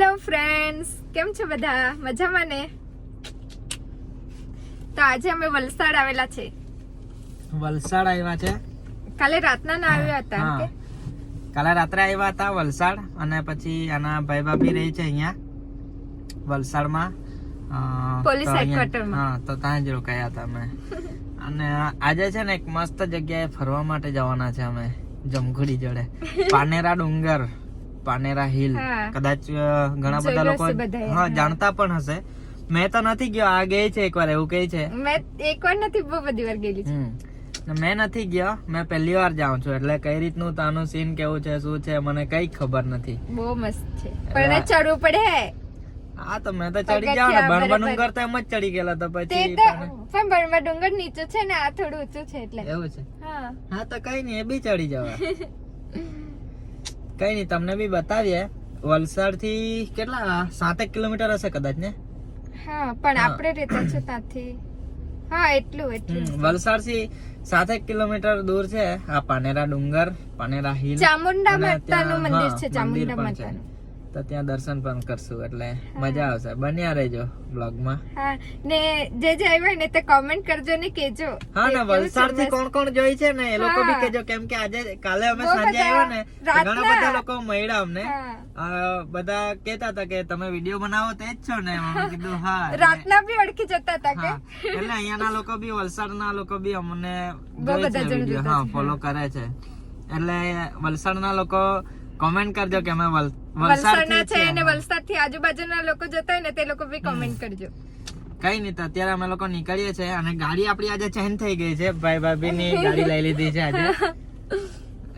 Hello friends, કેમ છો બધા? મજામાં ને? તો આજે અમે વલસાડ આવેલા છે. વલસાડ આવ્યા છે. કાલે રાતના ના આવ્યા હતા હા. કે કાલે રાત્રે આવ્યા હતા વલસાડ, અને પછી આના ભાઈ ભાભી રહી છે અહીંયા વલસાડમાં, પોલીસ હેડક્વાર્ટરમાં. હા, તો ત્યાં જ રોકાયા હતા અમે. અને આજે છે ને એક મસ્ત જગ્યાએ ફરવા માટે જવાના છે અમે, જમખુડી જોડે. પાનેરા ડુંગર, પાનેરા હિલ. હા. કદાચ ઘણા બધા જોયું લોકો હશે બધાએ. હા જાણતા પણ હશે. મેં તો નથી ગયો, આ ગઈ છે એકવાર, એવું કહે છે. મેં એકવાર નથી, બહુ બધી વાર ગયેલી છું. મેં નથી ગયો, મેં પહેલી વાર જાઉં છું, એટલે કઈ રીતનું તાનું સીન કેવું છે, શું છે, મને કઈ ખબર નથી. બહુ મસ્ત છે, પણ ચડવું પડે. હા, તો મેં તો ચડી જાવ ને, બણવા ડુંગર તો એમ જ ચડી ગયેલા, તો તે પછી તો પણ બણવા ડુંગર નીચે છે ને, આ થોડું ઊંચું છે એટલે. એવું છે. હા હા, તો કઈ નહીં, એ બી ચડી જવાય. કઈ નહીં, તમને બી બતાવીએ. વલસાડ થી કેટલા 7 કિલોમીટર હશે કદાચ ને? હા, પણ આપણે રહેતા છે ત્યાંથી. હા, એટલું વલસાડ થી 7 કિલોમીટર દૂર છે આ પાનેરા ડુંગર, પાનેરા હિલ. ચામુંડા અને માતાનું ત્યાં, મંદિર હા, છે, મંદિર ચામુંડા પણ છે. માતાનું. તો ત્યાં દર્શન પણ કરશું, એટલે મજા આવશે. બન્યા રહેજો બ્લોગમાં. હા, ને જે આવ્યા ને તે કમેન્ટ કરજો ને કેજો. હા ને, વલસાડ થી કોણ કોણ જોઈ છે ને એ લોકો બી કેજો, કેમ કે આજે કાલે અમે સાંજે આવ્યા ને, ઘણા બધા લોકો મળ્યા અમને. બધા કેતા હતા કે તમે વિડીયો બનાવો તે જ છો ને? મેં કીધું હા. રાતના બી ઓળખી જતા હતા કે એટલે અહીંયાના લોકો બી, વલસાડના લોકો બી અમને બહુ બધા જણ જોતા છે. હા, ફોલો કરે છે. એટલે વલસાડના લોકો કોમેન્ટ કરજો કે અમે વલસાડના છે, અને વલસાડ થી આજુબાજુના લોકો જતા હોય ને તે લોકો બી કોમેન્ટ કરજો. કઈ નહીં, તો અત્યારે અમે લોકો નીકળીએ છીએ, અને ગાડી આપણી આજે ચેન્જ થઈ ગઈ છે. ભાઈ ભાભી ની ગાડી લઈ લીધી છે આજે,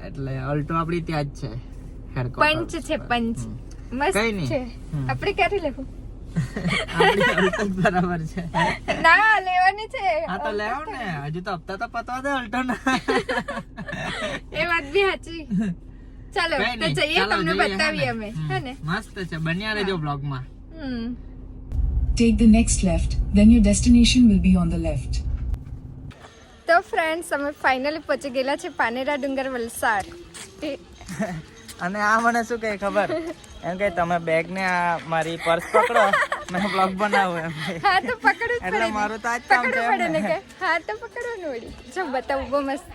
એટલે અલ્ટો આપણી ત્યાં જ છે. પંચ છે, પંચ મસ્ત છે. આપણે ક્યારે લેવું? આપણી અલ્ટો જ બરાબર છે. ના, લેવાની છે. હા, તો લેવો ને, હજુ તો હપ્તા તો પતવા દે અલ્ટો ના. એ વાત બી સાચી. ચાલો તો જઈએ, તમને બતાવીએ અમે. હે ને, મસ્ત છે. બન્યા રહેજો બ્લોગમાં. Take the next left, then your destination will be on the left. તો ફ્રેન્ડ્સ, અમે ફાઇનલી પહોંચી ગયેલા છે પાનેરા ડુંગર, વલસાડ. અને આ મને શું કહે ખબર, એમ કે તમે બેગ ને આ મારી પર્સ પકડો, મેં બ્લોગ બનાવું એમ. હા, તો પકડવું જ એટલે પડે. મારું તો આ જ કામ છે પકડવું પડે ને એમ કે. ને. હા, તો પકડવાનું વળી. જો બતાવું, બહુ મસ્ત.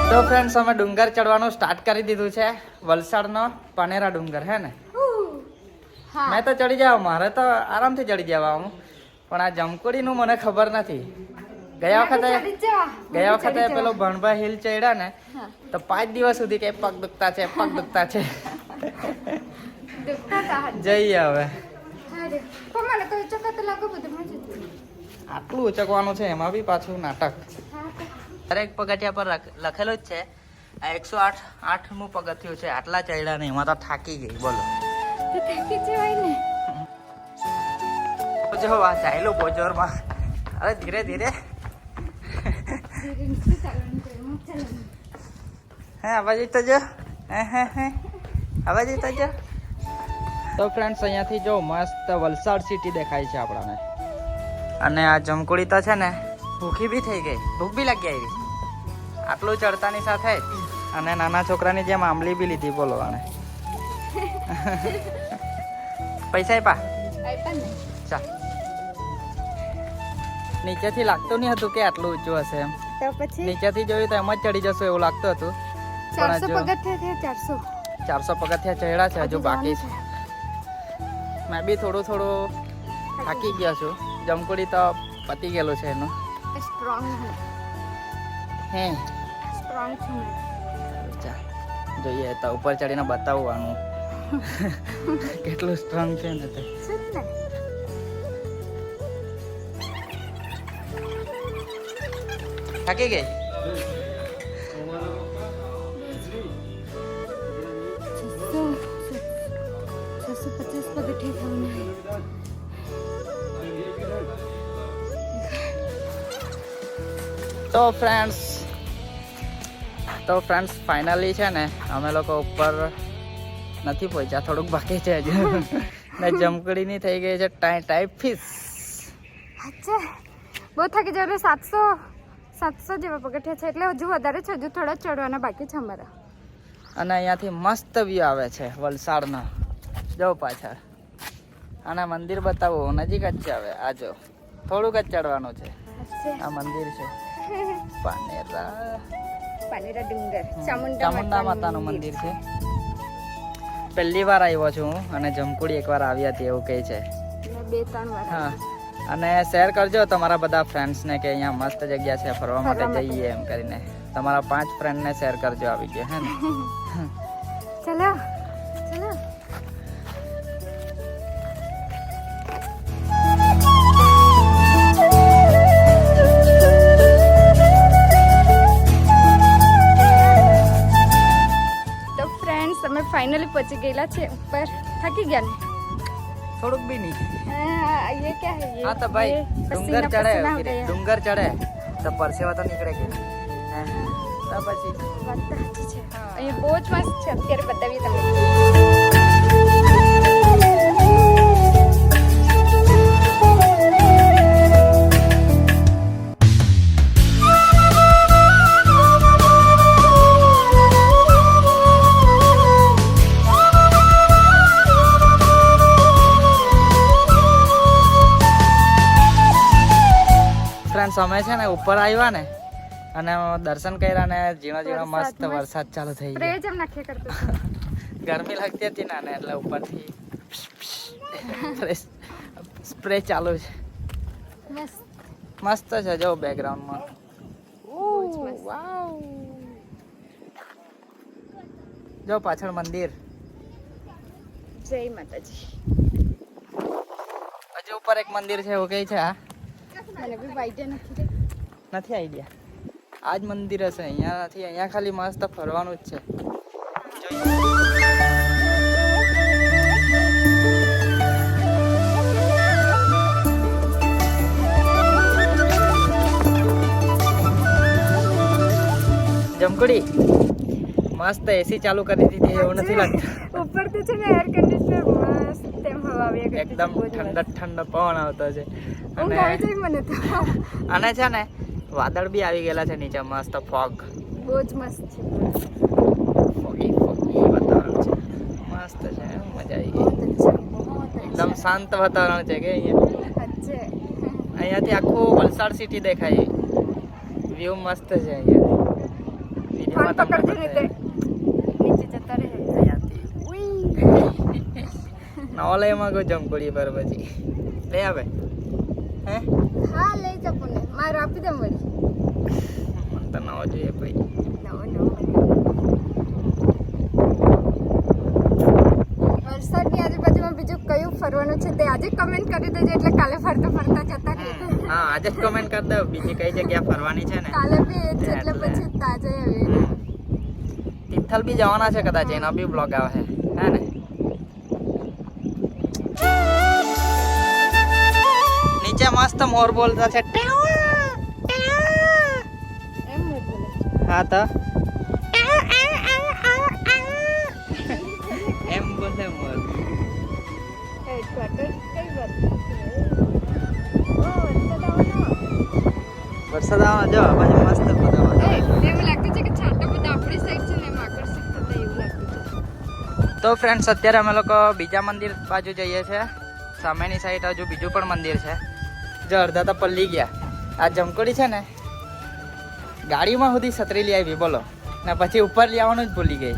તો ફ્રેન્ડ્સ, અમે ડુંગર ચડવાનું સ્ટાર્ટ કરી દીધું છે, વલસાડનો પાનેરા ડુંગર, હે ને? હા, મેં તો ચડી જાવ, મારે તો આરામથી ચડી જવાનું, પણ આ જમકુડીનું મને ખબર નથી. ગયા વખતે પેલો ભણભા હિલ ચડ્યા ને, તો 5 દિવસ સુધી કે પગ દુખતા છે, પગ દુખતા છે. જઈએ હવે. આટલું ઉચકવાનું છે, એમાં બી પાછું નાટક. દરેક પગથિયા પર લખેલું જ છે આ 108મું પગથિયું છે. આટલા ચડ્યા નહીં, એમાં તો થાકી ગઈ. બોલો, જો આ ચાલ્યું બોજોરમાં. અરે ધીરે ધીરે. હે, આવાજ તો જો. હે આવાજ તો જો. તો ફ્રેન્ડ્સ, અહીંયાથી જો મસ્ત વલસાડ સિટી દેખાય છે આપણાને. અને આ જમકુડી તો છે ને, ભૂખી બી થઈ ગઈ, ભૂખ બી લાગી આવી. આટલું ચડતાની સાથે જ, અને નાના છોકરાની જેમ આંબલી બી લીધી. બોલો, આને પૈસા આપ્યા. ચાલ, નીચેથી લાગતું નહીં હતું કે આટલું ઊંચું હશે એમ. તો પછી નીચેથી જોયું તો એમ જ ચડી જશું એવું લાગતું હતું. 400 પગથિયા છે. 400 પગથિયા ચડ્યા છે, હજુ બાકી છે. મેં બી થોડું થાકી ગયો છું. જમકુડી તો પતી ગયેલું છે એનું. સ્ટ્રોંગ હે, છું. ચાલ જોઈએ, તો ઉપર ચડીને બતાવવાનું કેટલું સ્ટ્રોંગ છે ને તે. થાકી ગઈ. તો ફ્રેન્ડ્સ ફાઇનલી છે ને, અમે લોકો ઉપર નથી પહોંચ્યા, થોડુંક બાકી છે હજુ. ને જમકડીની થઈ ગઈ છે ટાઈપ ફીસ. અચ્છા, બહુ થાકી જાવ. 700 જેવા પગથિયા છે, એટલે હજુ વધારે છે, હજુ થોડા ચડવાના બાકી છે અમારા. અને અહીંયાથી મસ્ત વ્યૂ આવે છે વલસાડનો. જો પાછળ આના મંદિર બતાવો, નજીક જ છે. હવે આ જો થોડુંક જ ચડવાનું છે. આ મંદિર છે પાનેરા ડુંગર, ચામુંડા માતાનું મંદિર છે. પહેલી વાર આવ્યો છું હું, અને જમકુડી એકવાર આવી હતી એવું કહે છે. 2-3 વાર. હા, અને શેર કરજો તમારા બધા ફ્રેન્ડ્સને કે અહીંયા મસ્ત જગ્યા છે ફરવા માટે જઈએ એમ કરીને. તમારા 5 ફ્રેન્ડને શેર કરજો આવી ગયો હે ને. ચલો ચલો. તો ફ્રેન્ડ્સ અમે ફાઇનલી પહોંચી ગયેલા છે ઉપર. થાકી ગયા ને થોડુંક બી નહીં. ये क्या है ये? हाँ तो भाई ये डूंगर पसीना चढ़े पसीना हो गया। डूंगर चढ़े तो परसेवा तो નીકળે કે તો પછી વાત તો સાચી છે. અહીં બહુ જ મસ્ત છે. અત્યારે બતાવીએ તમને. ફ્રેન્ડ્સ અમે છે ને ઉપર આવ્યા ને અને દર્શન કર્યા ને ઝીણો ઝીણો મસ્ત વરસાદ ચાલુ થઈ સ્પ્રે ગયો. જેમ નાખ્યા કરતો હતો. ગરમી લાગતી હતી ને એટલે ઉપરથી સ્પ્રે ચાલુ છે. મસ્ત. મસ્ત છે જો બેકગ્રાઉન્ડમાં. બહુ જ મસ્ત. વાવ, જો પાછળ મંદિર. જય માતાજી. હજુ ઉપર એક મંદિર છે એવું કઈ છે. આ મને બી આઈડિયા નથી રે. નથી આઈડિયા. આ જ મંદિર હશે. અહીંયા નથી, અહીંયા ખાલી મસ્ત ફરવાનું જ છે. જમકુડી મસ્ત એસી ચાલુ કરી દીધી એવું નથી લાગતું. ઉપરથી છે ને એર કન્ડિશનર મસ્ત તેમ હવા આવ્યા કરતી એકદમ ઠંડો ઠંડો પવન આવતો છે. ઊંઘ આવી જાય મને તો. અને છે ને વાદળ બી આવી ગયેલા છે નીચે. મસ્ત ફોગ, બહુ જ મસ્ત છે. ફોગી વાતાવરણ છે. મસ્ત છે, મજા આવી ગઈ. એકદમ શાંત વાતાવરણ છે કે અહીંયાથી આખું વલસાડ સિટી દેખાય. વ્યૂ મસ્ત છે અહીંયા. ફોન પકડજો ને તે નીચે જતા રહે. નવલયમાં કોઈ જમકુડી પર પછી લઈ આવે હે. હા લઈ જાવ ને. મારું આપી દઉં વળી. મને તો નવો જોઈએ ભાઈ. વરસાદની આજુબાજુમાં બીજું કયું ફરવાનું છે તે આજે કમેન્ટ કરી દેજો, એટલે કાલે ફરતા ફરતા જતા રહીએ. હા, આજે જ કમેન્ટ કરી દો બીજી કઈ જગ્યા ફરવાની છે ને. કાલે બી એ જ છે, એટલે પછી તાજે આવી. તિથલ બી જવાના છે કદાચ, એનો બી બ્લોગ આવે હે ને. નીચે મસ્ત મોર બોલતા છે. એમ નહીં બોલે. હા તો એમ બોલે મોર. હેડક્વાર્ટર કઈ વાત? વરસાદ આવવાનો જો આ બાજુ મસ્ત બધા. એવું લાગતું છે કે છાંટા બધા આપણી સાઈડ છે ને એમ આકર્ષિત થતા એવું લાગતું છે. તો ફ્રેન્ડ્સ અત્યારે અમે લોકો બીજા મંદિર બાજુ જઈએ છીએ. સામેની સાઈડ હજુ બીજું પણ મંદિર છે. જો અડધા તો પલ્લી ગયા. આ જમકુડી છે ને ગાડીમાં સુધી છત્રી લઈ આવી બોલો, ને પછી ઉપર લઈ આવવાનું જ ભૂલી ગઈ.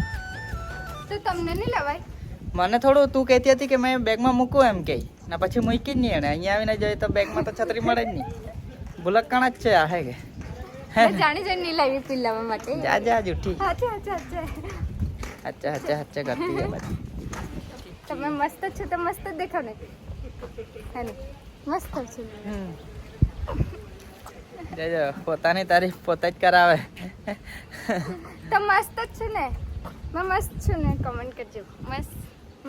તો તમને નહીં લવાય? મને થોડું તું કહેતી હતી કે મેં બેગમાં મૂકું એમ કહી, ને પછી મૂકી જ નહીં. એને અહીંયા આવીને જોઈએ તો બેગમાં તો છત્રી મળે જ નહીં. ભૂલક્કણા જ છે આ હે કે. મેં જાણી જઈને નહીં લાવી પીલાવા માટે. જા જા જુઠ્ઠી. અચ્છા અચ્છા અચ્છા. અચ્છા અચ્છા અચ્છા કરતી છે બધી. તમે મસ્ત છો તો મસ્ત જ દેખાવ ને. હે ને મસ્ત છો. જજો પોતાની તારીફ પોતે જ કરાવે. તો મસ્ત જ છું ને. મેં મસ્ત છું ને. કમેન્ટ કરજો. મસ્ત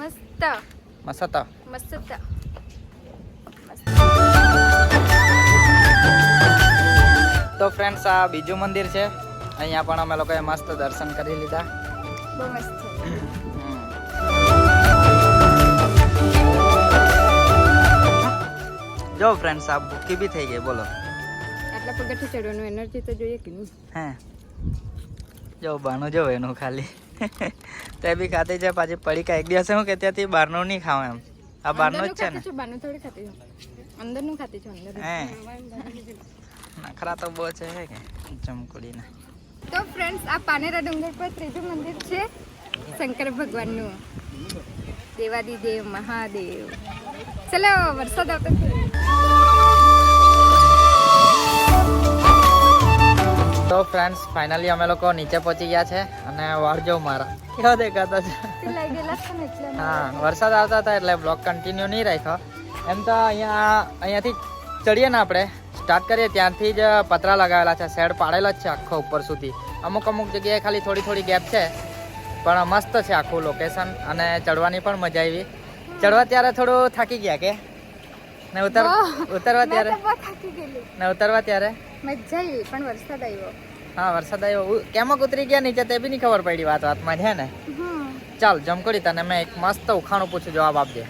મસ્ત મસ્ત મસ્ત. તો ફ્રેન્ડ્સ આ બીજું મંદિર છે. અહીંયા પણ અમે લોકોએ મસ્ત દર્શન કરી લીધા. બહુ મસ્ત છે. જો ફ્રેન્ડ્સ આ ભૂખી બી થઈ ગઈ બોલો. આટલા પગથિયાં ચડવાનું એનર્જી તો જોઈએ કે નહીં. હે જો બાનું જો એનું ખાલી તે બી ખાતી છે પાછી પડીકા. એક દિવસે હું કે ત્યાંથી બહારનું નહીં ખાવ એમ. આ બહારનું જ છે ને. બહારનું થોડી ખાતી છું, અંદરનું ખાતી છું. અંદર હે નખરા તો બહુ છે હે કે જમકુડીના. તો ફ્રેન્ડ્સ, આ પાનેરા ડુંગર પર ત્રીજું મંદિર છે શંકર ભગવાનનું. દેવાદિદેવ મહાદેવ. ચલો વરસાદ આવતો છે. તો ફ્રેન્ડ્સ ફાઇનલી અમે લોકો નીચે પહોંચી ગયા છે અને વાળ જો મારા કેવો દેખાતો છે. તે લઈ ગયેલા છે ને એટલે હા વરસાદ આવતા હતા એટલે બ્લોગ કન્ટિન્યુ નહીં રાખ્યો. એમ તો અહીંયાથી ચડીએ ને આપણે સ્ટાર્ટ કરીએ ત્યાંથી જ પતરા લગાવેલા છે, શેડ પાડેલો જ છે આખો ઉપર સુધી. અમુક જગ્યાએ ખાલી થોડી ગેપ છે પણ મસ્ત છે આખું લોકેશન અને ચડવાની પણ મજા આવી. ચડવા ત્યારે થોડું થાકી ગયા કે ને ઉતરવા ત્યારે બહુ થાકી ગયેલી. ને ઉતરવા ત્યારે મજા આવી પણ વરસાદ આવ્યો. હા વરસાદ આવ્યો. કેમક ઉતરી ગયા નીચે તે બી નહીં ખબર પડી વાતમાં છે ને. ચાલ જમકોડી તને મેં એક મસ્ત ઉખાણું પૂછું, જવાબ આપજે.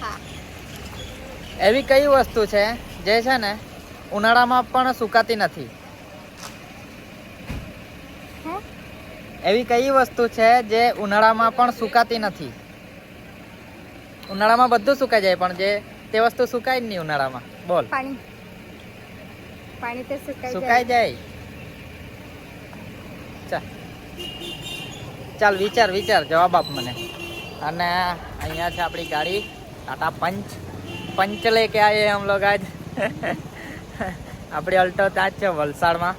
હા. એવી કઈ વસ્તુ છે જે છે ને ઉનાળામાં પણ સુકાતી નથી? એવી કઈ વસ્તુ છે જે ઉનાળામાં પણ સુકાતી નથી? ઉનાળામાં બધું સુકાઈ જાય પણ જે તે વસ્તુ સુકાય જ નહીં ઉનાળામાં. બોલ. પાણી. પાણી તો સુકાઈ જાય. ચાલ વિચાર જવાબ આપ મને. અને અહીંયા છે આપણી ગાડી ટાટા પંચ લેકે આયે હમ લોગ આજ. આપણી અલ્ટો ત્યાં જ છે વલસાડમાં.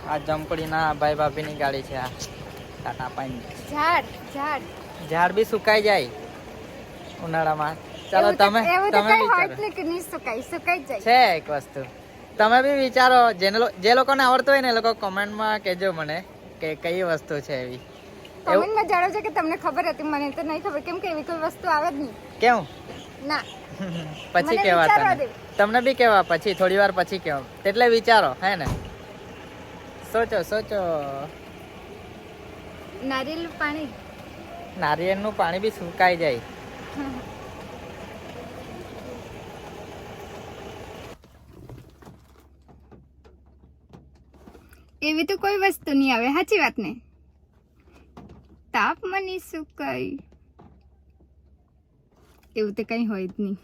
આ જમકડીના ભાઈ ભાભીની ગાડી છે આ ટાટા પંચ. ઝાડ બી સુકાઈ જાય ઉનાળામાં. ચાલો તમે વિચારો. છે એક વસ્તુ તમે બી વિચારો. જે લોકોને આવડતું હોય ને એ લોકો કોમેન્ટમાં કહેજો મને કે કઈ વસ્તુ છે એવી. કોમેન્ટમાં જણાવજો કે તમને ખબર હતી, મને તો નહીં ખબર કેમ કે એવી કોઈ વસ્તુ આવે જ નહીં. કેમ? ના પછી કેવા તમને બી કેવા પછી થોડી વાર પછી કેવા. એટલે વિચારો હે ને. સોચો. નારિયેળનું પાણી બી સુકાઈ જાય. એવી તો કોઈ વસ્તુ નહીં આવે. સાચી વાત ને. તાપમાં નહીં સુકાય એવું તો કઈ હોય જ નહીં.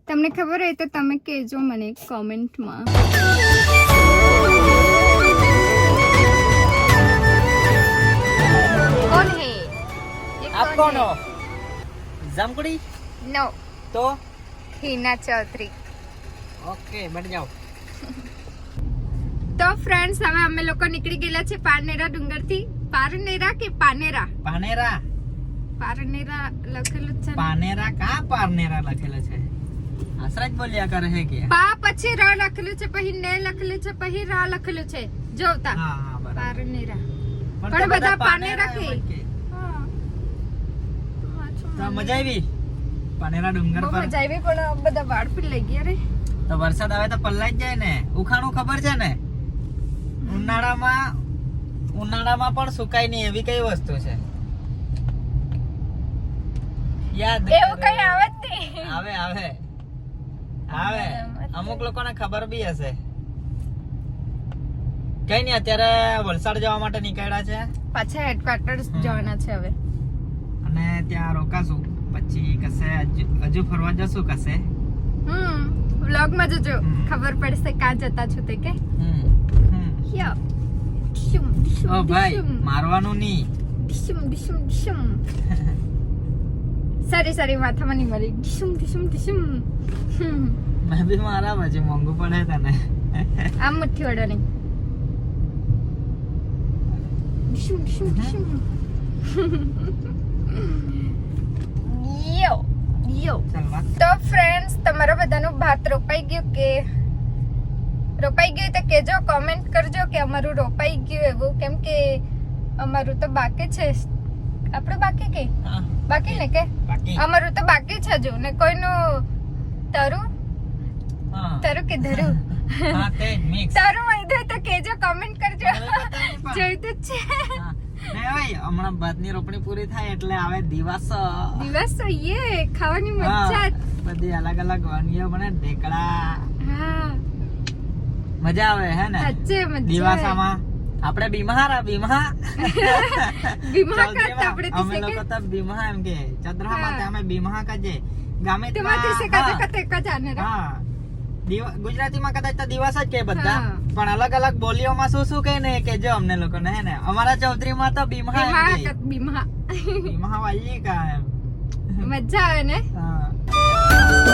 તમને ખબર હોય તો તમે કહેજો મને કોમેન્ટમાં. કોણ હે? આપ કોણ હો? જમકડી? નો. તો હિના ચૌધરી. ઓકે બટ જાઓ. તો ફ્રેન્ડ્સ હવે અમે લોકો નીકળી ગયેલા છે પારનેરા ડુંગરથી. પારનેરા કે પાનેરા? પારનેરા લખેલું છે. પારનેરા લખેલું છે. આસરા જ બોલ્યા કરે છે કે પા પછી ર લખેલું છે, પછી ને લખેલું છે, પછી રા લખેલું છે. જોતા હા બરાબર. પારનેરા પણ બધા પાનેરા કે. તો મજા આવી પાનેરા ડુંગર બહુ પર. મજા આવી પણ બધા વાળ પી લઈ ગયા રે. તો વરસાદ આવે તો પલ્લાઈ જ જાય ને. ઉખાણું ખબર છે ને ઉનાળામાં પણ સુકાય નહીં એવી કઈ વસ્તુ છે? યાદ એવું કઈ આવે જ નહીં. આવે અમુક લોકોને ખબર બી હશે. કઈ નહીં અત્યારે વલસાડ જવા માટે નીકળ્યા છે. પાછા હેડક્વાર્ટર્સ જવાના છે હવે અને ત્યાં રોકાશું. પછી કશે હજુ ફરવા જશું કશે. વ્લોગમાં જજો ખબર પડશે ક્યાં જતા છો તે કે. યો ઓ ભાઈ મારવાનું નહીં. સારી માથામાં નહીં મરી. મેં બી મારા પછી મોંઘું પડે તને. આમ મુઠ્ઠી વડવાની. તો ફ્રેન્ડ્સ તમારા બધાનું ભાત રોપાઈ ગયું તો કેજો, કોમેન્ટ કરજો કે અમારું રોપાઈ ગયું એવું. કેમ કે અમારું તો બાકી છે. આપણે બાકી ને કે અમારું તો બાકી છે હજુ. ને કોઈનું તરું કે ધરું તારું હોય તો કેજો, કોમેન્ટ કરજો. જોઈતું જ છે. હમણાં ભાતની રોપણી પૂરી થાય એટલે આવે દિવસ ખાવાની મજા. બધી અલગ અલગ વાનગીઓ બને. ઢેકડા, મજા આવે હે ને સાચે મજા દિવાસામાં આપણે બીમહારા બીમહા બીમહા કરતા આપણે અમે લોકો તો બીમહા એમ કે ચંદ્રહામાં તે અમે બીમહા કજે ગામે તેમાંથી સે કતે કતે કજાને હા ગુજરાતીમાં કદાચ તો દિવસ જ કે બધા હા. પણ અલગ અલગ બોલીઓમાં શું શું કહે ને કે જો અમને લોકોને હે ને અમારા ચૌધરીમાં તો બીમહા એમ કે બીમહા બીમહા વાલી કા એમ મજા આવે ને હા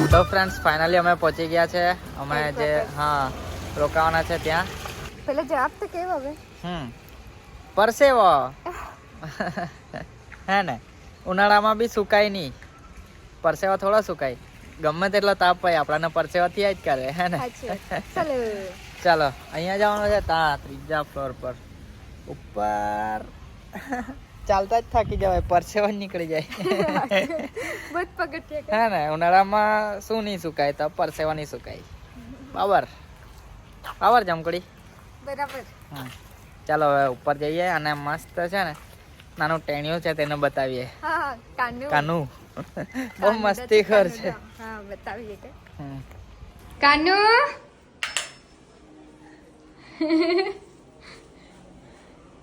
તો ફ્રેન્ડ્સ ફાઇનલી અમે પહોંચી ગયા છે અમે જે હા રોકાવાના છે ત્યાં પેલા જવાબ તો કેવો હવે પરસેવો હે ને ઉનાળામાં બી સુકાય નહીં પરસેવા થોડા સુકાય ગમે તેટલો તાપ હોય આપણાને પરસેવા થયા જ કરે હે ને ચાલો ચાલો અહીંયા જવાનું છે ત્યાં ત્રીજા ફ્લોર પર ઉપર ચાલતા જ થાકી જવાય પરસેવા જ નીકળી જાય બહુ પગથિયા હે ને ઉનાળામાં શું નહીં સુકાય તો પરસેવા નહીં સુકાય બરાબર બરાબર જમકડી બરાબર ચાલો હવે ઉપર જઈએ અને મસ્ત છે ને નાનું ટેણિયું છે તેને બતાવીએ હા કાનુ કાનુ બહુ મસ્તી કર છે હા બતાવીએ કે કાનુ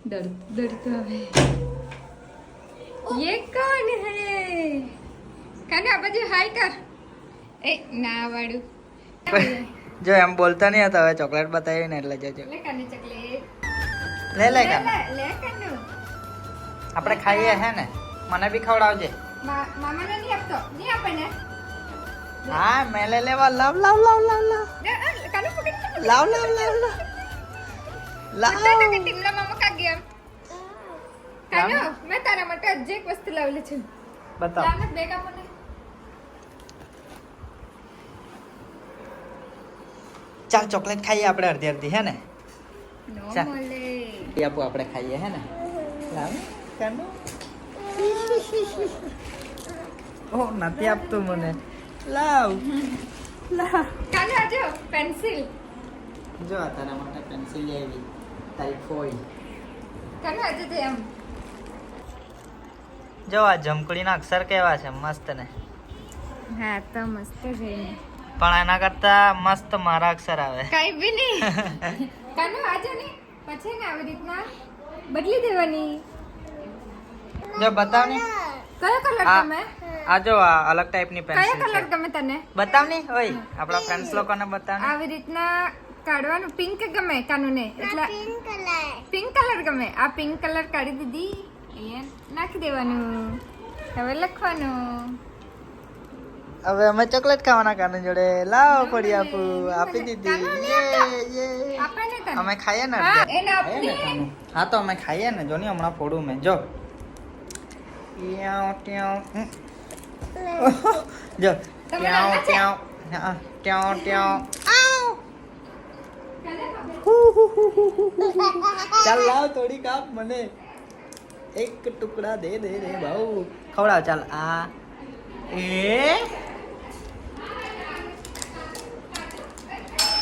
डर तो है ये कौन है कानू आ बाजू हाय कर ए ना वाडू જો એમ બોલતા નહીં હતા હવે ચોકલેટ બતાવી ને એટલે જજો ले कानू चॉकलेट લે લે કાનુ ले कानू આપણે ખાઈએ હે ને મને બી ખવડાવજે मामा ने नहीं આપતો नहीं આપે ને હા મેં લઈ લેવા લાવ લાવ લાવ લાવ લાવ કાનુ પકડ લાવ લાવ લાવ લાવ બતા કે ટીમલા મામા કા ગયા કાનુ મેં તારા માટે આજે એક વસ્તુ લાવેલી છે બતાવ લાવને બેગ આપોને ચાલ ચોકલેટ ખાઈએ આપણે અડધી અડધી હે ને નો ચાલ. મળે એ આપો આપણે ખાઈએ હે ને લાવ કાનુ ઓ નથી આપતું મને લાવ કાનુ આજે પેન્સિલ જો આ તારા માટે પેન્સિલ લેવી તારી ફોઈ કાનુ આજે તે એમ જો આ જમકડીના અક્ષર કેવા છે મસ્ત ને હા તો મસ્ત છે પણ એના કરતા મસ્ત મારા અક્ષર આવે કઈ બી નહીં કાનુ આજે ને પછી ને આવી રીતના બદલી દેવાની જો બતાવ ને કયો કલર આ ગમે આ જો આ અલગ ટાઈપની કયો પેન્સિલ કલર છે ગમે તને બતાવ ને ઓય આપણા ફ્રેન્ડ્સ લોકોને બતાવ ને આવી રીતના કાઢવાનું પિંક ગમે કાનુ ને એટલે પિંક કલર ગમે આ પિંક કલર કાઢી દીધી અહીંયા નાખી દેવાનું હવે લખવાનું હવે અમે ચોકલેટ ખાવાના કાનુ જોડે લાવ પડી આપું આપી દીધી યે આપે ને તને અમે ખાઈએ ને હા, અડધા. એને આપની. હા તો અમે ખાઈએ ને જો ને હમણાં ફોડું મેં જો ટ્યાઉ, ટ્યાઉ. જો તમે ટ્યાઉ, નાના છે? ટ્યાઉ. હા, ટ્યાઉ, ટ્યાઉ. ચાલ લાવ થોડી કાપ મને એક ટુકડા દે દે રે ભાઉ ખવડાવ ચાલ આ એ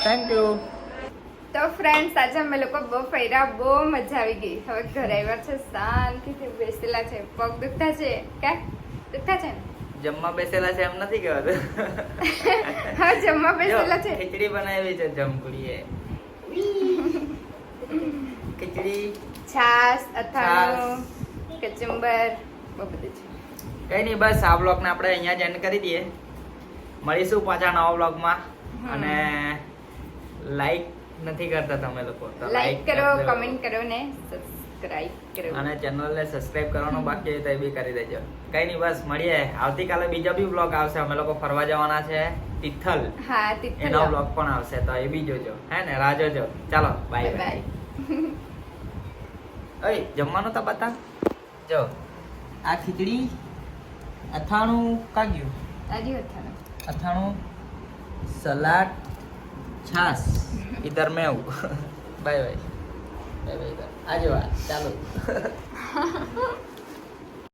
થેન્ક યુ તો ફ્રેન્ડ્સ આજે અમે લોકો બહુ ફર્યા બહુ મજા આવી ગઈ હવે ઘરે આવ્યા છે શાંતિથી બેસેલા છે પગ દુખતા છે કે દુખતા છે ને? જમવા બેસેલા છે એમ નથી કહેવાતું હા જમવા જો, બેસેલા છે ખીચડી બનાવી છે જમકુડીએ ખીચડી છાસ અથાણું કચુંબર બહુ બધું છે કઈ નહીં બસ આ બ્લોગને આપણે અહીંયા જ એન્ડ કરી દઈએ મળીશું પાછા નવા બ્લોગમાં અને લાઈક નથી કરતા તમે લોકો તો લાઈક કરો કરજો. કમેન્ટ કરો ને સબસ્ક્રાઇબ કરો અને ચેનલને સબસ્ક્રાઇબ કરવાનું બાકી હોય તો એ બી કરી દેજો કઈ નહીં બસ મળીએ આવતીકાલે બીજો બી બ્લોગ આવશે અમે લોકો ફરવા જવાના છે તિથલ હા તિથલ એનો બ્લોગ પણ આવશે તો એ બી જોજો હે ને રાહ જોજો ચાલો બાય બાય બાય ઓય જમવાનું તો બતા જો આ ખીચડી અથાણું કાગ્યું આજે અથાણું અથાણું સલાડ છાસ इधर मैं हूँ बाय बाय बाय बाय इधर आ जाओ चालो